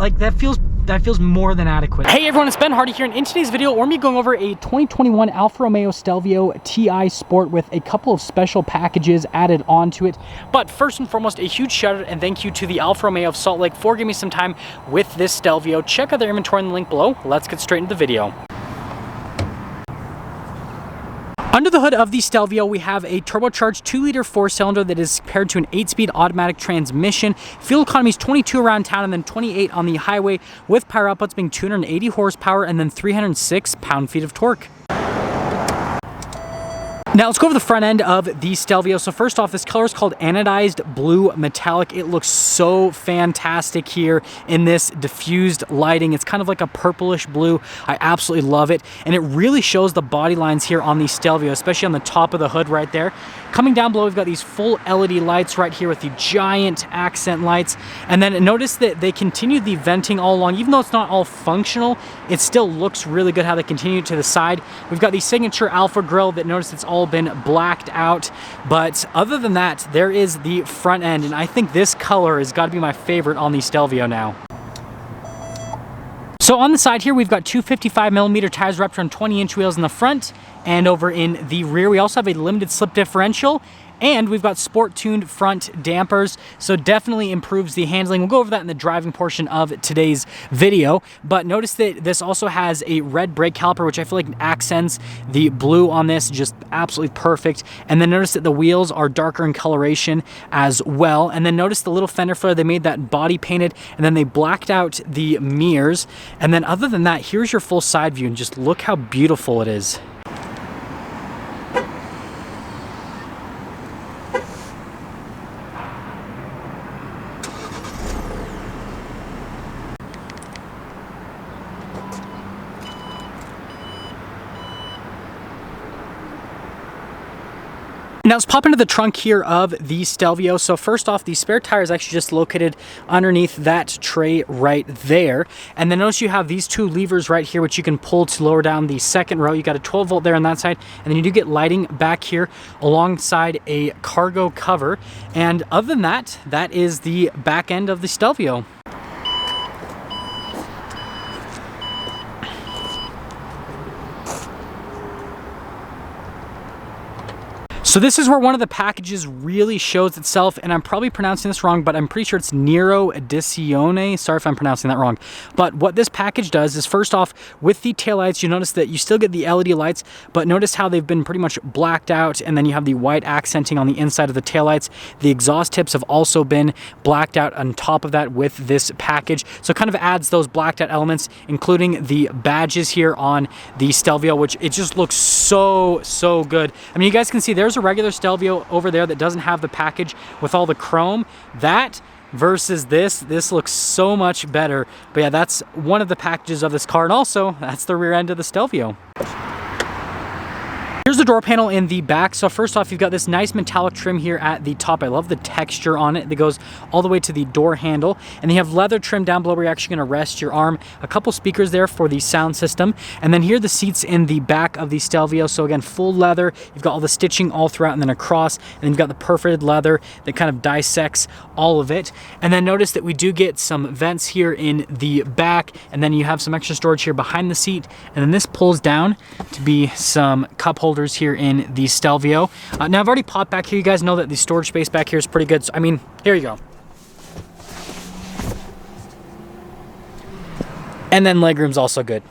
like that feels more than adequate. Hey everyone, it's Ben Hardy here, and in today's video we're going to be going over a 2021 Alfa Romeo Stelvio TI Sport with a couple of special packages added onto it. But first and foremost, a huge shout out and thank you to the Alfa Romeo of Salt Lake for giving me some time with this Stelvio. Check out their inventory in the link below. Let's get straight into the video. Under the hood of the Stelvio, we have a turbocharged 2-liter 4-cylinder that is paired to an 8-speed automatic transmission. Fuel economy is 22 around town and then 28 on the highway, with power outputs being 280 horsepower and then 306 pound-feet of torque. Now let's go over the front end of the Stelvio. So first off, this color is called anodized blue metallic. It looks so fantastic here in this diffused lighting. It's kind of like a purplish blue. I absolutely love it. And it really shows the body lines here on the Stelvio, especially on the top of the hood right there. Coming down below, we've got these full LED lights right here with the giant accent lights. And then notice that they continue the venting all along. Even though it's not all functional, it still looks really good how they continue to the side. We've got the signature Alfa grille that notice it's all been blacked out, but other than that, there is the front end, and I think this color has got to be my favorite on the Stelvio now. So on the side here, we've got two 55mm tires wrapped around 20-inch wheels in the front, and over in the rear, we also have a limited slip differential, and we've got sport-tuned front dampers, so definitely improves the handling. We'll go over that in the driving portion of today's video, but notice that this also has a red brake caliper, which I feel like accents the blue on this, just absolutely perfect. And then notice that the wheels are darker in coloration as well. And then notice the little fender flare, they made that body painted, and then they blacked out the mirrors. And then other than that, here's your full side view, and just look how beautiful it is. Now let's pop into the trunk here of the Stelvio. So first off, the spare tire is actually just located underneath that tray right there. And then notice you have these two levers right here, which you can pull to lower down the second row. You got a 12 volt there on that side. And then you do get lighting back here alongside a cargo cover. And other than that, that is the back end of the Stelvio. So this is where one of the packages really shows itself, and I'm probably pronouncing this wrong, but I'm pretty sure it's Nero Edizione. Sorry if I'm pronouncing that wrong. But what this package does is, first off, with the taillights, you notice that you still get the LED lights, but notice how they've been pretty much blacked out, and then you have the white accenting on the inside of the taillights. The exhaust tips have also been blacked out on top of that with this package. So it kind of adds those blacked out elements, including the badges here on the Stelvio, which it just looks so good. I mean, you guys can see there's a regular Stelvio over there that doesn't have the package with all the chrome. That versus this looks so much better. But yeah, that's one of the packages of this car, and also that's the rear end of the Stelvio. Here's the door panel in the back. So first off, you've got this nice metallic trim here at the top. I love the texture on it that goes all the way to the door handle. And you have leather trim down below where you're actually going to rest your arm. A couple speakers there for the sound system. And then here are the seats in the back of the Stelvio. So again, full leather. You've got all the stitching all throughout and then across. And then you've got the perforated leather that kind of dissects all of it. And then notice that we do get some vents here in the back. And then you have some extra storage here behind the seat. And then this pulls down to be some cup holders here in the Stelvio. Now I've already popped back here. You guys know that the storage space back here is pretty good. So, I mean, here you go. And then legroom's also good.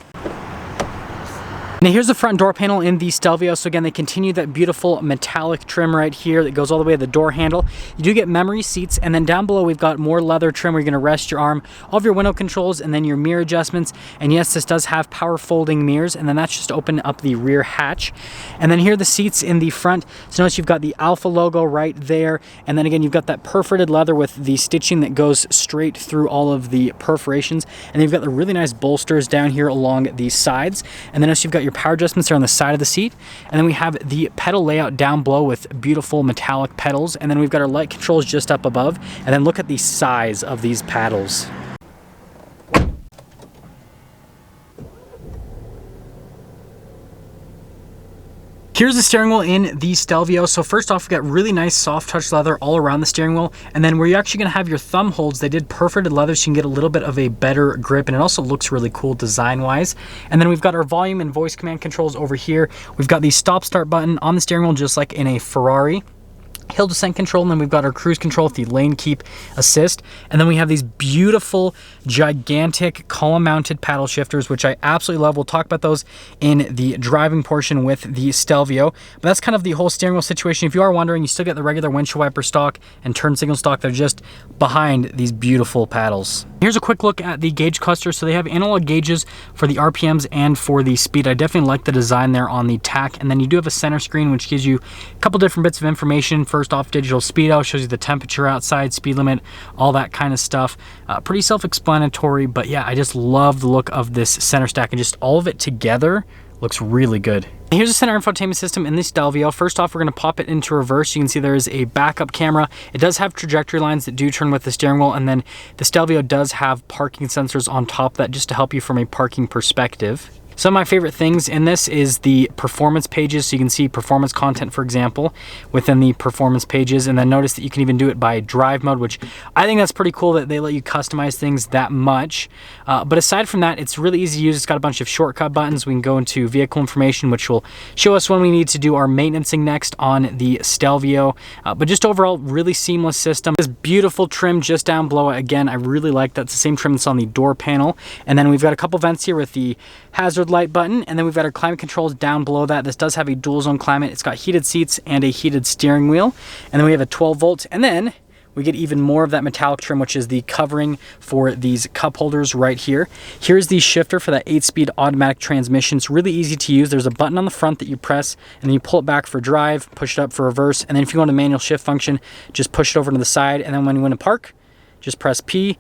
Now here's the front door panel in the Stelvio. So again, they continue that beautiful metallic trim right here that goes all the way to the door handle. You do get memory seats, and then down below we've got more leather trim where you're going to rest your arm, all of your window controls, and then your mirror adjustments. And yes, this does have power folding mirrors, and then that's just to open up the rear hatch. And then here are the seats in the front. So notice you've got the Alfa logo right there, and then again you've got that perforated leather with the stitching that goes straight through all of the perforations. And then you've got the really nice bolsters down here along the sides. And then notice you've got your power adjustments are on the side of the seat, and then we have the pedal layout down below with beautiful metallic pedals, and then we've got our light controls just up above. And then look at the size of these paddles. Here's the steering wheel in the Stelvio. So first off, we got really nice soft touch leather all around the steering wheel. And then where you're actually gonna have your thumb holds, they did perforated leather so you can get a little bit of a better grip, and it also looks really cool design-wise. And then we've got our volume and voice command controls over here. We've got the stop start button on the steering wheel, just like in a Ferrari. Hill descent control, and then we've got our cruise control with the lane keep assist, and then we have these beautiful gigantic column mounted paddle shifters, which I absolutely love. We'll talk about those in the driving portion with the Stelvio, but that's kind of the whole steering wheel situation. If you are wondering, you still get the regular windshield wiper stock and turn signal stock. They're just behind these beautiful paddles. Here's a quick look at the gauge cluster. So they have analog gauges for the RPMs and for the speed. I definitely like the design there on the tack, and then you do have a center screen which gives you a couple different bits of information. First off, digital speedo shows you the temperature outside, speed limit, all that kind of stuff. Pretty self-explanatory, but yeah, I just love the look of this center stack, and just all of it together looks really good. Here's the center infotainment system in the Stelvio. First off, we're going to pop it into reverse. You can see there is a backup camera. It does have trajectory lines that do turn with the steering wheel, and then the Stelvio does have parking sensors on top of that just to help you from a parking perspective. Some of my favorite things in this is the performance pages, so you can see performance content, for example, within the performance pages, and then notice that you can even do it by drive mode, which I think that's pretty cool that they let you customize things that much. But aside from that, it's really easy to use. It's got a bunch of shortcut buttons. We can go into vehicle information, which will show us when we need to do our maintenancing next on the Stelvio. But just overall, really seamless system. This beautiful trim just down below it. Again, I really like that. It's the same trim that's on the door panel. And then we've got a couple vents here with the hazard light button, and then we've got our climate controls down below that. This does have a dual zone climate. It's got heated seats and a heated steering wheel, and then we have a 12 volt, and then we get even more of that metallic trim, which is the covering for these cup holders right here. Here's the shifter for that 8-speed automatic transmission. It's really easy to use. There's a button on the front that you press, and then you pull it back for drive, push it up for reverse, and then if you want a manual shift function, just push it over to the side, and then when you want to park, just press P,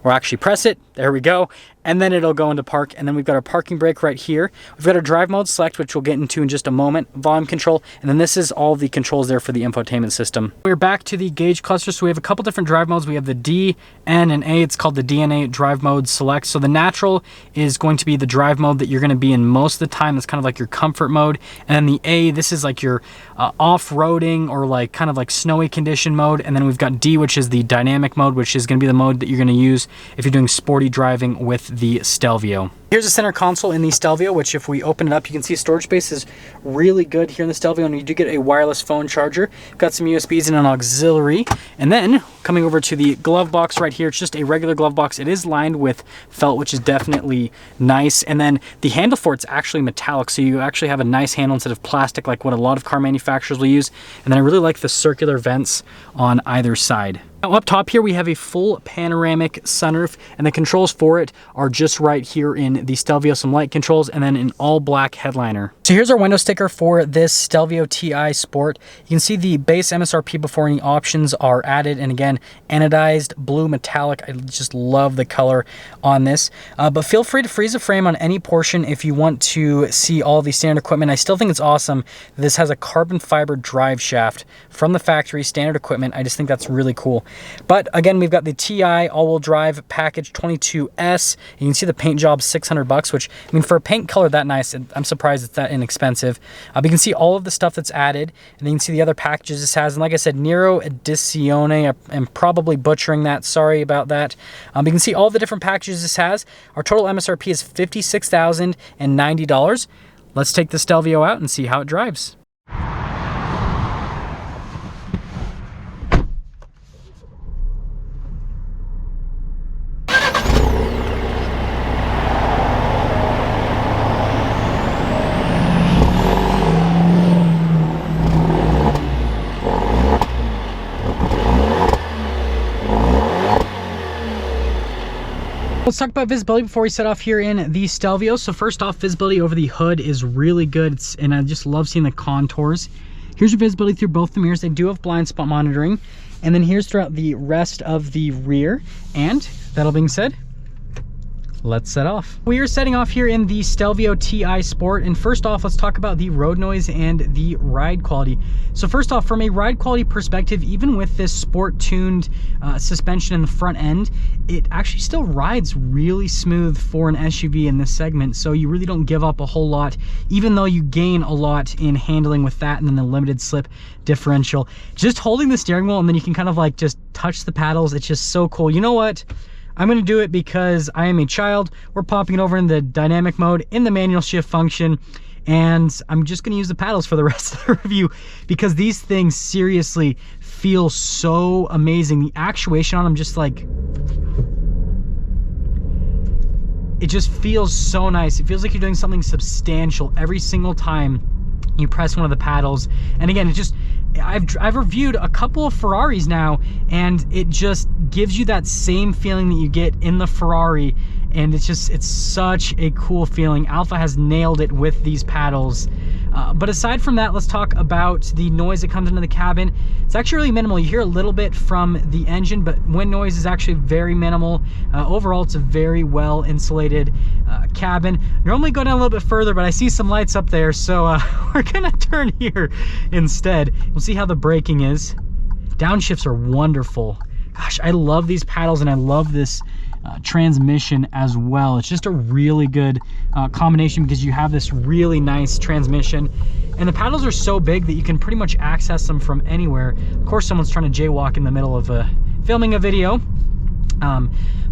or actually press it, there we go, and then it'll go into park. And then we've got our parking brake right here. We've got our drive mode select, which we'll get into in just a moment, volume control, and then this is all the controls there for the infotainment system. We're back to the gauge cluster, so we have a couple different drive modes. We have the D, N, and A. It's called the DNA drive mode select. So the natural is going to be the drive mode that you're going to be in most of the time. That's kind of like your comfort mode. And then the A, this is like your off-roading or like kind of like snowy condition mode. And then we've got D, which is the dynamic mode, which is going to be the mode that you're going to use if you're doing sporty driving with the Stelvio. Here's the center console in the Stelvio, which if we open it up, you can see storage space is really good here in the Stelvio, and you do get a wireless phone charger. Got some USBs and an auxiliary. And then coming over to the glove box right here, it's just a regular glove box. It is lined with felt, which is definitely nice. And then the handle for it's actually metallic, so you actually have a nice handle instead of plastic like what a lot of car manufacturers will use. And then I really like the circular vents on either side. Now up top here, we have a full panoramic sunroof, and the controls for it are just right here in the Stelvio, some light controls, and then an all black headliner. So here's our window sticker for this Stelvio TI Sport. You can see the base MSRP before any options are added, and again, anodized blue metallic. I just love the color on this. But feel free to freeze a frame on any portion if you want to see all the standard equipment. I still think it's awesome that this has a carbon fiber drive shaft from the factory, standard equipment. I just think that's really cool. But again, we've got the TI all-wheel drive package 22S. You can see the paint job, $600, which, I mean, for a paint color that nice, I'm surprised it's that inexpensive. But you can see all of the stuff that's added, and then you can see the other packages this has. And like I said, Nero Edizione, I'm probably butchering that, sorry about that. You can see all the different packages this has. Our total MSRP is $56,090. Let's take the Stelvio out and see how it drives. Let's talk about visibility before we set off here in the Stelvio. So first off, visibility over the hood is really good, and I just love seeing the contours. Here's your visibility through both the mirrors. They do have blind spot monitoring, and then here's throughout the rest of the rear. And that all being said, let's set off. We are setting off here in the Stelvio TI Sport, and first off, let's talk about the road noise and the ride quality. So first off, from a ride quality perspective, even with this sport tuned suspension in the front end, it actually still rides really smooth for an SUV in this segment, so you really don't give up a whole lot, even though you gain a lot in handling with that and then the limited slip differential. Just holding the steering wheel and then you can kind of like just touch the paddles, it's just so cool. You know what? I'm going to do it because I am a child. We're popping it over in the dynamic mode in the manual shift function, and I'm just going to use the paddles for the rest of the review because these things seriously feel so amazing. The actuation on them just like, it just feels so nice. It feels like you're doing something substantial every single time you press one of the paddles. And again, it just, I've reviewed a couple of Ferraris now, and it just gives you that same feeling that you get in the Ferrari, and it's such a cool feeling. Alfa has nailed it with these paddles. But aside from that, let's talk about the noise that comes into the cabin. It's actually really minimal. You hear a little bit from the engine, but wind noise is actually very minimal. Overall, it's a very well insulated cabin. Normally go down a little bit further, but I see some lights up there, so we're gonna turn here instead. We'll see how the braking is. Downshifts are wonderful. Gosh, I love these paddles, and I love this transmission as well. It's just a really good combination because you have this really nice transmission, and the paddles are so big that you can pretty much access them from anywhere. Of course, someone's trying to jaywalk in the middle of filming a video.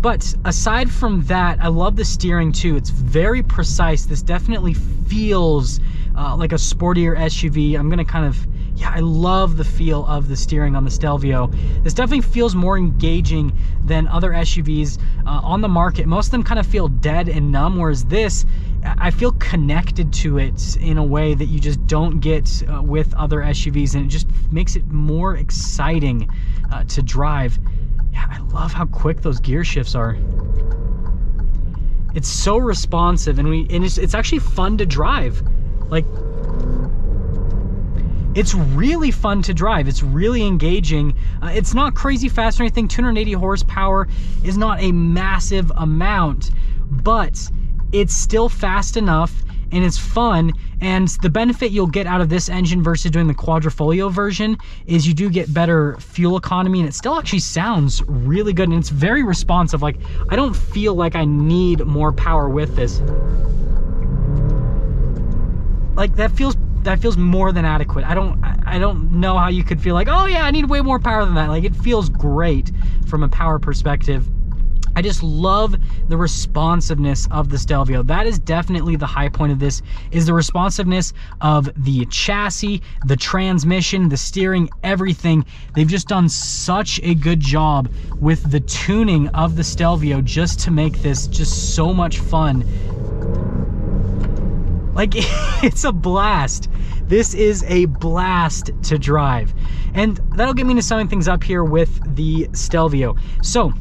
But aside from that, I love the steering too. It's very precise. This definitely feels like a sportier SUV. I'm gonna kind of, yeah, I love the feel of the steering on the Stelvio. This definitely feels more engaging than other SUVs on the market. Most of them kind of feel dead and numb, whereas this, I feel connected to it in a way that you just don't get with other SUVs, and it just makes it more exciting to drive. Yeah, I love how quick those gear shifts are. It's so responsive, and it's actually fun to drive. Like, it's really fun to drive. It's really engaging. It's not crazy fast or anything. 280 horsepower is not a massive amount, but it's still fast enough, and it's fun. And the benefit you'll get out of this engine versus doing the Quadrifoglio version is you do get better fuel economy, and it still actually sounds really good, and it's very responsive. Like, I don't feel like I need more power with this. Like, that feels more than adequate. I don't know how you could feel like, oh yeah, I need way more power than that. Like, it feels great from a power perspective. I just love the responsiveness of the Stelvio. That is definitely the high point of this, is the responsiveness of the chassis, the transmission, the steering, everything. They've just done such a good job with the tuning of the Stelvio just to make this just so much fun. Like, it's a blast. This is a blast to drive. And that'll get me into summing things up here with the Stelvio. So,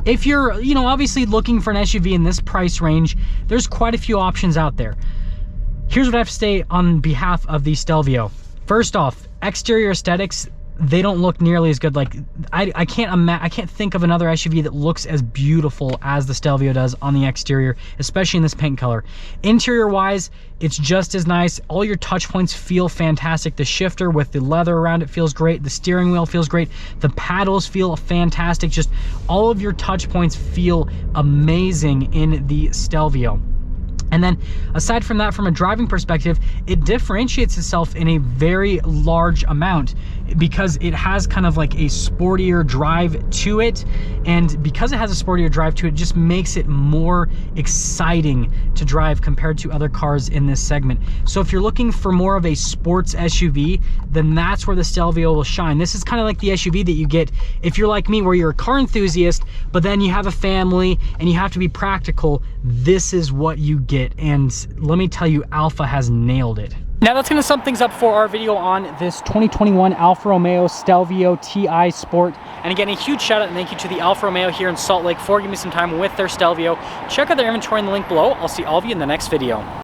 if you're, obviously looking for an SUV in this price range, there's quite a few options out there. Here's what I have to say on behalf of the Stelvio. First off, exterior aesthetics, they don't look nearly as good. Like, I can't think of another SUV that looks as beautiful as the Stelvio does on the exterior, especially in this paint color. Interior wise, it's just as nice. All your touch points feel fantastic. The shifter with the leather around it feels great. The steering wheel feels great. The paddles feel fantastic. Just all of your touch points feel amazing in the Stelvio. And then aside from that, from a driving perspective, it differentiates itself in a very large amount because it has kind of like a sportier drive to it. And because it has a sportier drive to it, just makes it more exciting to drive compared to other cars in this segment. So if you're looking for more of a sports SUV, then that's where the Stelvio will shine. This is kind of like the SUV that you get if you're like me, where you're a car enthusiast, but then you have a family and you have to be practical. This is what you get. And let me tell you, Alfa has nailed it. Now that's going to sum things up for our video on this 2021 Alfa Romeo Stelvio TI Sport. And again, a huge shout out and thank you to the Alfa Romeo here in Salt Lake for giving me some time with their Stelvio. Check out their inventory in the link below. I'll see all of you in the next video.